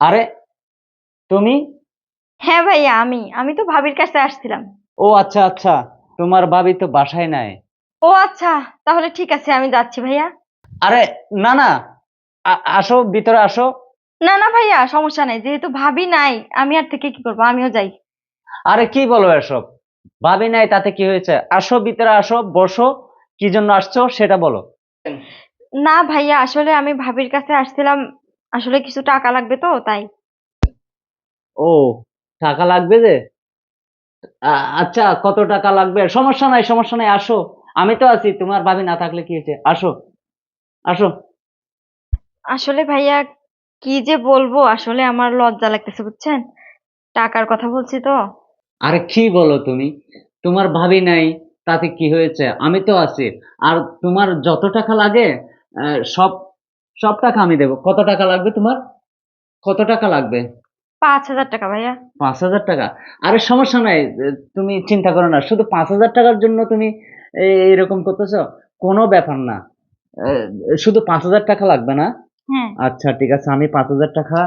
আরে তুমি? হ্যাঁ ভাইয়া, আমি আমি তো ভাবির কাছে আসছিলাম। ও আচ্ছা আচ্ছা, তোমার ভাবি তো বাসায় নাই। ও আচ্ছা, তাহলে ঠিক আছে, আমি যাচ্ছি ভাইয়া। আরে না না, আসো ভিতরে আসো। না না ভাইয়া, সমস্যা নাই, যেহেতু ভাবি নাই আমি আর থেকে কি করবো, আমিও যাই। আরে কি বলো এসব? ভাবি নাই তাতে কি হয়েছে? আসো ভিতরে আসো, বসো। কি জন্য আসছো সেটা বলো। না ভাইয়া, আসলে আমি ভাবির কাছে আসছিলাম, আসলে কিছু টাকা লাগবে তো তাই। ও, টাকা লাগবে যে? আচ্ছা, কত টাকা লাগবে? সমস্যা নাই সমস্যা নাই, আসো। আমি তো আছি, তোমার ভাবি না থাকলে কি হয়েছে? আসো আসো। আসলে ভাইয়া, কি যে বলবো, আসলে আমার লজ্জা লাগতেছে বুঝছেন, টাকার কথা বলছি তো। আরে কি বলো তুমি? তোমার ভাবি নাই তাতে কি হয়েছে? আমি তো আছি। আর তোমার যত টাকা লাগে, সব সব টাকা আমি দেবো। কত টাকা লাগবে তোমার? কত টাকা লাগবে? 5,000 টাকা ভাইয়া। 5,000 টাকা? আরে সমস্যা নাই, তুমি চিন্তা করো না। শুধু 5,000 টাকার জন্য তুমি এরকম করতেছো? কোনো ব্যাপার না। আহ, শুধু 5,000 টাকা লাগবে না? হ্যাঁ। আচ্ছা ঠিক আছে, আমি 5,000 টাকা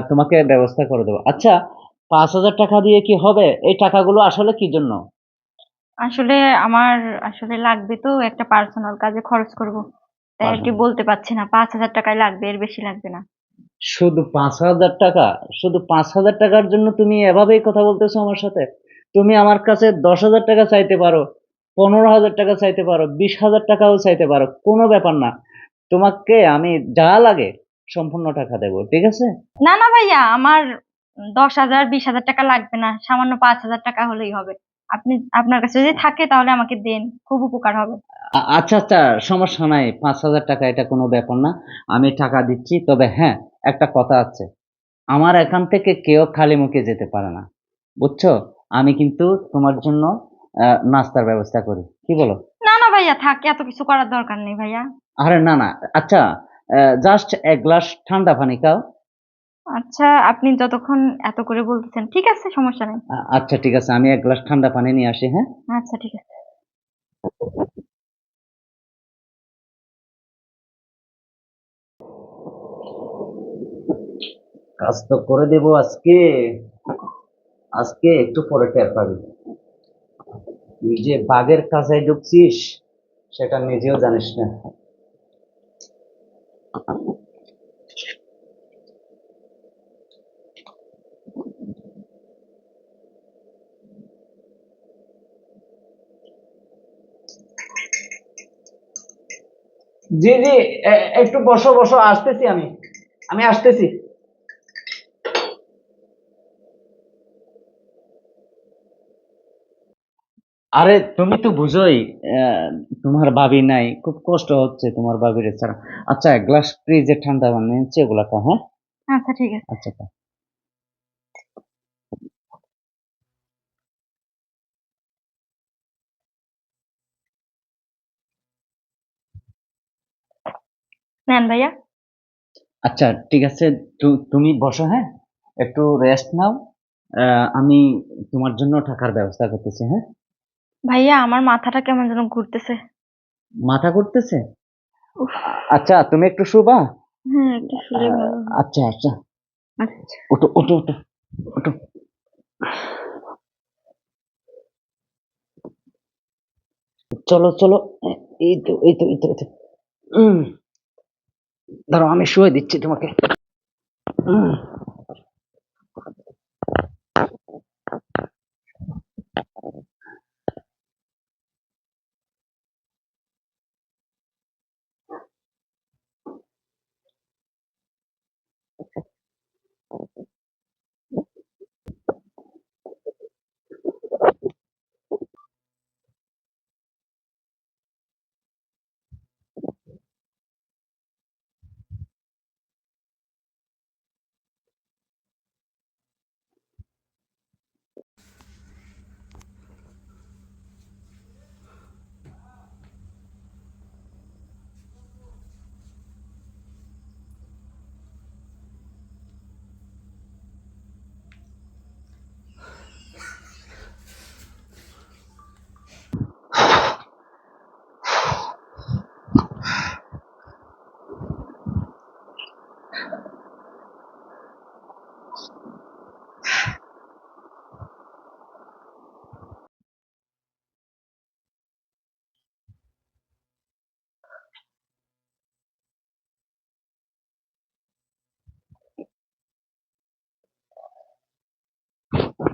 তোমাকে ব্যবস্থা করে দেবো। আচ্ছা, 5,000 টাকা দিয়ে কি হবে? এই টাকাগুলো আসলে কি জন্য? আসলে আমার আসলে লাগবে তো, একটা পার্সোনাল কাজে খরচ করব, তাই আর কি বলতে পারছি না, 5,000 টাকাই লাগবে, এর বেশি লাগবে না। শুধু 5,000 টাকা? শুধু 5,000 টাকার জন্য তুমি এভাবেই কথা বলতেছো আমার সাথে? তুমি আমার কাছে 10,000 টাকা চাইতে পারো, 15,000 টাকা চাইতে পারো, 20,000 টাকাও চাইতে পারো, কোনো ব্যাপার না। তোমাকে আমি যা লাগে সম্পূর্ণ টাকা দেবো, ঠিক আছে? না না ভাইয়া, আমার 10,000 20,000 টাকা লাগবে না, সামান্য 5,000 টাকা হলেই হবে। আপনি, আপনার কাছে যদি থাকে তাহলে আমাকে দেন, খুব উপকার হবে। আচ্ছা আচ্ছা, সমস্যা নাই। 5,000 টাকা এটা কোনো ব্যাপার না, আমি টাকা দিচ্ছি। তবে হ্যাঁ, একটা কথা আছে। আমার এখান থেকে কেউ খালি মুখে যেতে পারে না, বুঝছো? আমি কিন্তু তোমার জন্য নাস্তার ব্যবস্থা করি, কি বলো? না না ভাইয়া, থাকে, এত কিছু করার দরকার নেই ভাইয়া। আরে না না। আচ্ছা, জাস্ট এক গ্লাস ঠান্ডা পানি খাও। আচ্ছা, আপনি যতক্ষণ এত করে বলতেছেন, ঠিক আছে, সমস্যা নেই। আচ্ছা ঠিক আছে, আমি এক গ্লাস ঠান্ডা পানি নিয়ে আসি, হ্যাঁ। আচ্ছা ঠিক আছে। কাজ তো করে দেবো আজকে। আজকে একটু পরে টের পাবি। তুই যে বাঘের কাছে ঢুকছিস সেটা নিজেও জানিস না। জি জি, একটু বসো বসো, আসতেছি আমি। আমি আসতেছি। আরে তুমি তো বুঝোই, আহ, তোমার ভাবি নাই, খুব কষ্ট হচ্ছে তোমার ভাবির ছাড়া। আচ্ছা, এক গ্লাস ফ্রিজে ঠান্ডা পানি নিচ্ছি, ওগুলা খাও, হ্যাঁ। আচ্ছা ঠিক আছে। আচ্ছা খাও। নেন ভাইয়া। আচ্ছা ঠিক আছে, তুমি বসো, হ্যাঁ। একটু রেস্ট নাও। আমি তোমার জন্য টাকার ব্যবস্থা করতেছি, হ্যাঁ। ভাইয়া, আমার মাথাটা কেমন যেন ঘুরতেছে। মাথা করতেছে? উফ। আচ্ছা, তুমি একটু শুবা। হ্যাঁ, একটু শুলে ভালো হয়। আচ্ছা আচ্ছা, আচ্ছা। ওঠো ওঠো ওঠো ওঠো। চলো চলো। এই তো এই তো এই তো এই তো। উম, দাঁড়াও, আমি শুয়ে দিচ্ছি তোমাকে। উম,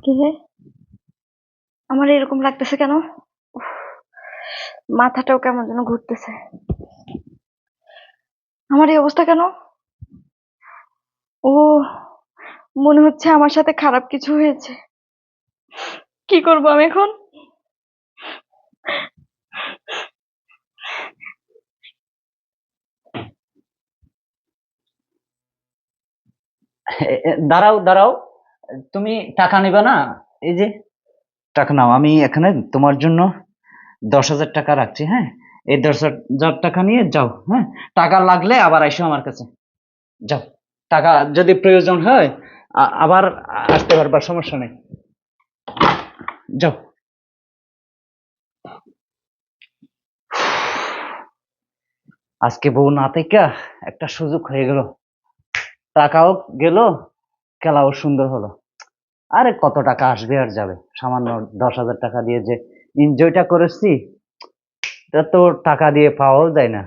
কি রে, আমার এরকম লাগতেছে কেন? উফ, মাথাটাও কেমন যেন ঘুরতেছে। আমার এই অবস্থা কেন? ও, মনে হচ্ছে আমার সাথে খারাপ কিছু হয়েছে। কি করব আমি এখন? দাঁড়াও দাঁড়াও, তুমি টাকা নিবে না? এই যে টাকা নাও, আমি এখানে তোমার জন্য 10,000 টাকা রাখছি, হ্যাঁ? এই 10,000 টাকা নিয়ে যাও, হ্যাঁ? টাকা লাগলে আবার আইসো আমার কাছে। যাও, টাকা যদি প্রয়োজন হয় আবার আসতে পারবা, সমস্যা নেই। যাও। আজকে বউ না থেকে একটা সুযোগ হয়ে গেল, টাকাও গেল, খেলাও সুন্দর হলো। আরে কত টাকা আসবে আর যাবে, সামান্য 10,000 টাকা দিয়ে যে এনজয়টা করেছি, তা তো টাকা দিয়ে পাওয়াও যায় না।